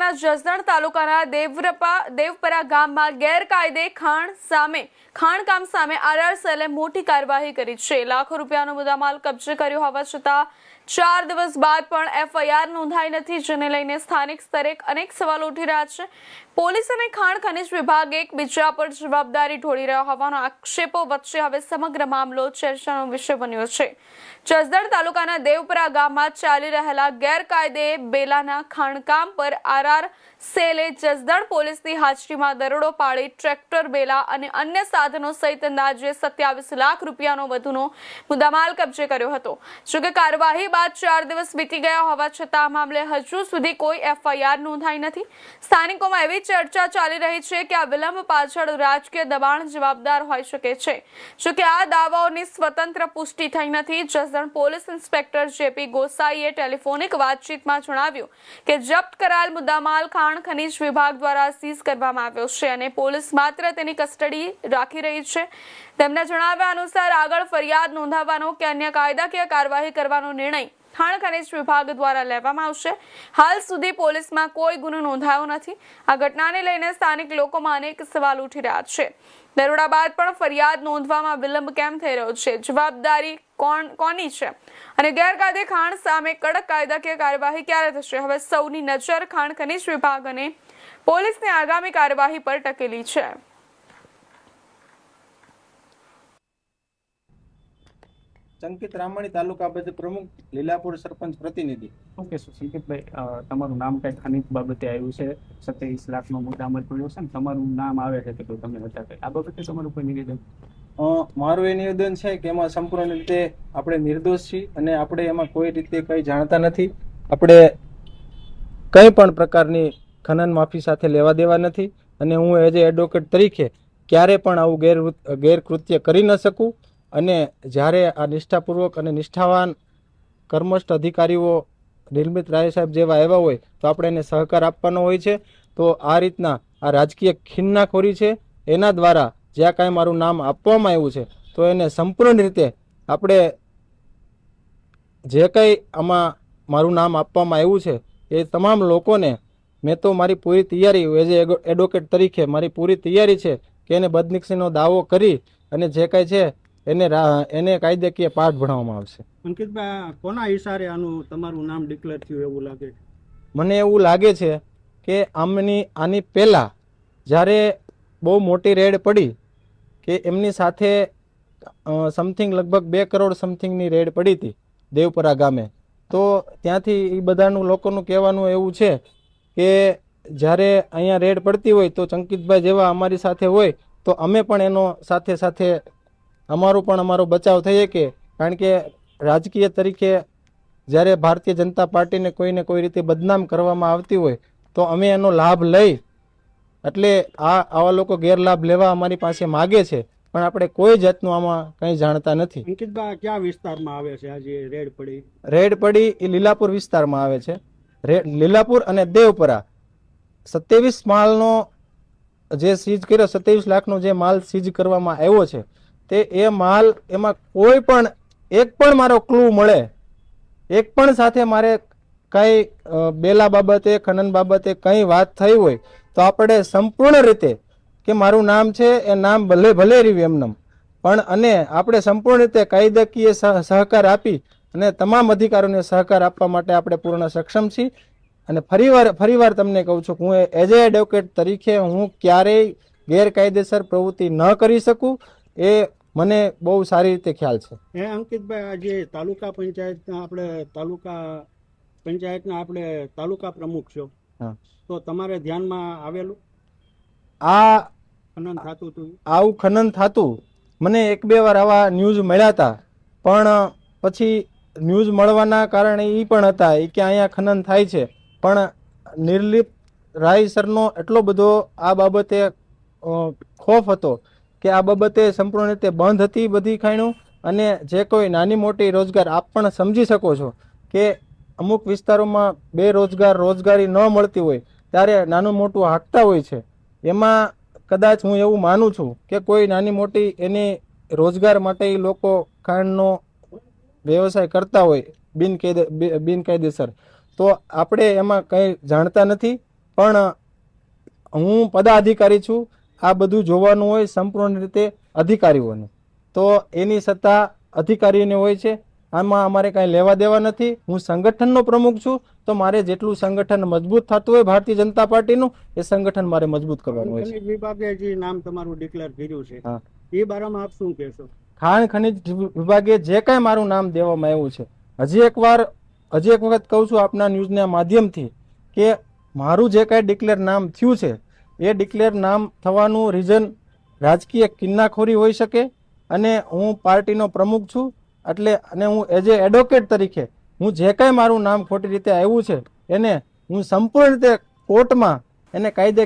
જિલ્લાના જસદણ તાલુકાના દેવપરા ગામમાં ગેરકાયદે ખાણકામ સામે આરઆર સેલે મોટી કાર્યવાહી કરી છે। લાખો રૂપિયાનો મુદ્દામાલ કબજે કર્યો હોવા છતાં 4 દિવસ બાદ પણ એફઆઈઆર નોંધાઈ નથી, જેને લઈને સ્થાનિક સ્તરે અનેક સવાલો ઉઠી રહ્યા છે। પોલીસ અને ખાણ ખનિજ વિભાગ એકબીજા પર જવાબદારી ઢોળી રહ્યા હોવાના આક્ષેપો વચ્ચે હવે સમગ્ર મામલો ચર્ચાનો વિષય બન્યો છે। જસદણ તાલુકાના દેવપરા ગામમાં ચાલી રહેલા ગેરકાયદે બેલાના ખાણકામ પર આરઆર સેલે જસદણ પોલીસની હાજરીમાં દરોડો પાડી ટ્રેક્ટર, બેલા અને અન્ય સાધનો સહિત અંદાજે 27 લાખ રૂપિયાનો વધુનો મુદ્દામાલ કબજે કર્યો હતો। જોકે કાર્યવાહી બાદ 4 દિવસ બીતી ગયા હોવા છતાં આ મામલે હજુ સુધી કોઈ એફઆઈઆર નોંધાઈ નથી। સ્થાનિકોમાં એવી ચર્ચા ચાલી રહી છે કે આ વિલંબ પાછળ રાજકીય દબાણ જવાબદાર હોઈ શકે છે। જોકે આ દાવાઓની સ્વતંત્ર પુષ્ટિ થઈ નથી। જસદણ પોલીસ ઇન્સ્પેક્ટર જેપી ગોસાઈએ ટેલિફોનિક વાતચીતમાં જણાવ્યું કે જપ્ત કરાયેલ મુદ્દામાલ ખાણ ખનિજ વિભાગ દ્વારા સીઝ કરવામાં આવ્યો છે અને પોલીસ માત્ર તેની કસ્ટડી રાખી રહી છે। તેમના જણાવ્યા અનુસાર આગળ ફરિયાદ નોંધાવવાનો કે અન્ય કાયદાકીય કાર્યવાહી કરવાનો નિર્ણય ખાણ ખનિજ વિભાગ દ્વારા લેવામાં આવશે। હાલ સુધી પોલીસમાં કોઈ ગુનો નોંધાયો નથી। આ ઘટનાને લઈને સ્થાનિક લોકોમાં અનેક સવાલ ઉઠી રહ્યા છે। દરોડા બાદ પણ ફરિયાદ નોંધવામાં વિલંબ કેમ થઈ રહ્યો છે? જવાબદારી કોની છે અને ગેરકાયદે ખાણ સામે કડક કાયદાકીય કાર્યવાહી ક્યારે થશે? હવે સૌની નજર ખાણ ખનિજ વિભાગ અને પોલીસની આગામી કાર્યવાહી પર ટકેલી છે। સંકેત રામાણી, તાલુકા ભાજપ પ્રમુખ, લીલાપુર સરપંચ પ્રતિનિધિ। ઓકે સંકેતભાઈ, તમારું નામ કઈ ખનિજ બાબતે આવ્યું છે, 27 લાખનો મુદ્દામાલ પડ્યો છે ને તમારું નામ આવે છે તો તમે હતા આ બાબતે તમારું કોઈ નિવેદન? મારું એ નિવેદન છે કે એમાં સંપૂર્ણ રીતે આપણે નિર્દોષ છીએ અને આપણે એમાં કોઈ રીતે કંઈ જાણતા નથી। આપણે કંઈ પણ પ્રકારની ખનન માફી સાથે લેવા દેવા નથી અને હું એઝ એ એડવોકેટ તરીકે ક્યારે પણ આવું ગેરકૃત્ય કરી ન શકું। અને જ્યારે આ નિષ્ઠાપૂર્વક અને નિષ્ઠાવાન કર્મસ્થ અધિકારીઓ નિર્મિત રાય સાહેબ જેવા આવ્યા હોય તો આપણે એને સહકાર આપવાનો હોય છે। તો આ રીતના આ રાજકીય ખિન્નાખોરી છે, એના દ્વારા જ્યાં કાંઈ મારું નામ આપવામાં આવ્યું છે તો એને સંપૂર્ણ રીતે આપણે જે કંઈ આમાં મારું નામ આપવામાં આવ્યું છે એ તમામ લોકોને મેં તો મારી પૂરી તૈયારી એઝ એ એડવોકેટ તરીકે મારી પૂરી તૈયારી છે કે એને બદનક્ષીનો દાવો કરી અને જે કાંઈ છે એને કાયદાકીય પાઠ ભણાવવામાં આવશે। અંકિતભાઈ, કોના ઈશારે આનું તમારું નામ ડિક્લેર થયું એવું લાગે છે? મને એવું લાગે છે કે આની પહેલાં જ્યારે બહુ મોટી રેડ પડી કે એમની સાથે સમથિંગ લગભગ 2 કરોડ સમથિંગની રેડ પડી હતી દેવપરા ગામે, તો ત્યાંથી એ બધાનું લોકોનું કહેવાનું એવું છે કે જ્યારે અહીંયા રેડ પડતી હોય તો ચંકિતભાઈ જેવા અમારી સાથે હોય તો અમે પણ એનો સાથે અમારો બચાવ થઈ શકે। કારણ કે રાજકીય તરીકે જ્યારે ભારતીય જનતા પાર્ટીને કોઈને કોઈ રીતે બદનામ કરવામાં આવતી હોય તો અમે એનો લાભ લઈ એટલે આવા લોકો ગેરલાભ લેવા અમારી પાસે માગે છે, પણ આપણે કોઈ જાતનું આમાં કંઈ જાણતા નથી। અંકિતભાઈ, કયા વિસ્તારમાં આવે છે આજે રેડ પડી? રેડ પડી એ લીલાપુર વિસ્તારમાં આવે છે। લીલાપુર અને દેવપરા 27 માલનો જે સીઝ કર્યો, 27 લાખનો જે માલ સીઝ કરવામાં આવ્યો છે તે એ માલ એમાં કોઈ પણ એક પણ મારો ક્લુ મળે, એક પણ સાથે મારે કંઈ બેલા બાબતે ખનન બાબતે કંઈ વાત થઈ હોય તો આપણે સંપૂર્ણ રીતે કે મારું નામ છે એ નામ ભલે રહ્યું એમનેમ, પણ અને આપણે સંપૂર્ણ રીતે કાયદાકીય સહકાર આપી અને તમામ અધિકારીઓને સહકાર આપવા માટે આપણે પૂર્ણ સક્ષમ છીએ। અને ફરીવાર તમને કહું છું કે હું એઝ એ એડવોકેટ તરીકે હું ક્યારેય ગેરકાયદેસર પ્રવૃત્તિ ન કરી શકું, એ મને બહુ સારી રીતે ખ્યાલ છે। અંકિતભાઈ, આજે તાલુકા પંચાયતના આપણે તાલુકા પ્રમુખ છો, તો તમારે ધ્યાનમાં આવેલું આ ખનન થતું હતું? આવું ખનન થતું મને 1-2 વાર આવા ન્યૂઝ મળ્યા હતા, પણ પછી ન્યૂઝ મળવાના કારણે એ પણ હતા કે અહીંયા ખનન થાય છે, પણ નિર્લિપ્ત રાય સરનો એટલો બધો આ બાબતે ખોફ હતો કે આ બાબતે સંપૂર્ણ રીતે બંધ હતી બધી ખાણું। અને જે કોઈ નાની મોટી રોજગાર આપ પણ સમજી શકો છો કે અમુક વિસ્તારોમાં રોજગારી ન મળતી હોય ત્યારે નાનું મોટું હાંકતા હોય છે, એમાં કદાચ હું એવું માનું છું કે કોઈ નાની મોટી એની રોજગાર માટે એ લોકો ખાણનો વ્યવસાય કરતા હોય બિનકાયદેસર, તો આપણે એમાં કંઈ જાણતા નથી। પણ હું પદાધિકારી છું. આ બધું જોવાનું હોય સંપૂર્ણ રીતે અધિકારીઓને, તો એની સત્તા અધિકારીઓને હોય છે. આમાં અમારે કાંઈ લેવા દેવા નથી. હું સંગઠનનો પ્રમુખ છું, તો મારે જેટલું સંગઠન મજબૂત થતું હોય ભારતીય જનતા પાર્ટીનું, એ સંગઠન મારે મજબૂત કરવાનું હોય છે. ખનિજ વિભાગે જે નામ તમારું ડિક્લેર કર્યું છે હા. એ બારામાં આપ શું કહેશો? ખાણ ખનિજ વિભાગે જે કાંઈ મારું નામ દેવામાં આવ્યું છે, હજી એક વખત કહું છું આપના ન્યૂઝના માધ્યમથી કે મારું જે કાંઈ ડિક્લેર નામ થયું છે, એ ડિક્લેર નામ થવાનું રીઝન રાજકીય કિન્નાખોરી હોઈ શકે, અને હું પાર્ટીનો પ્રમુખ છું, એટલે અને હું એઝ એ એડવોકેટ તરીકે હું જે કાંઈ મારું નામ ખોટી રીતે આવ્યું છે એને હું સંપૂર્ણ રીતે કોર્ટમાં એને કાયદે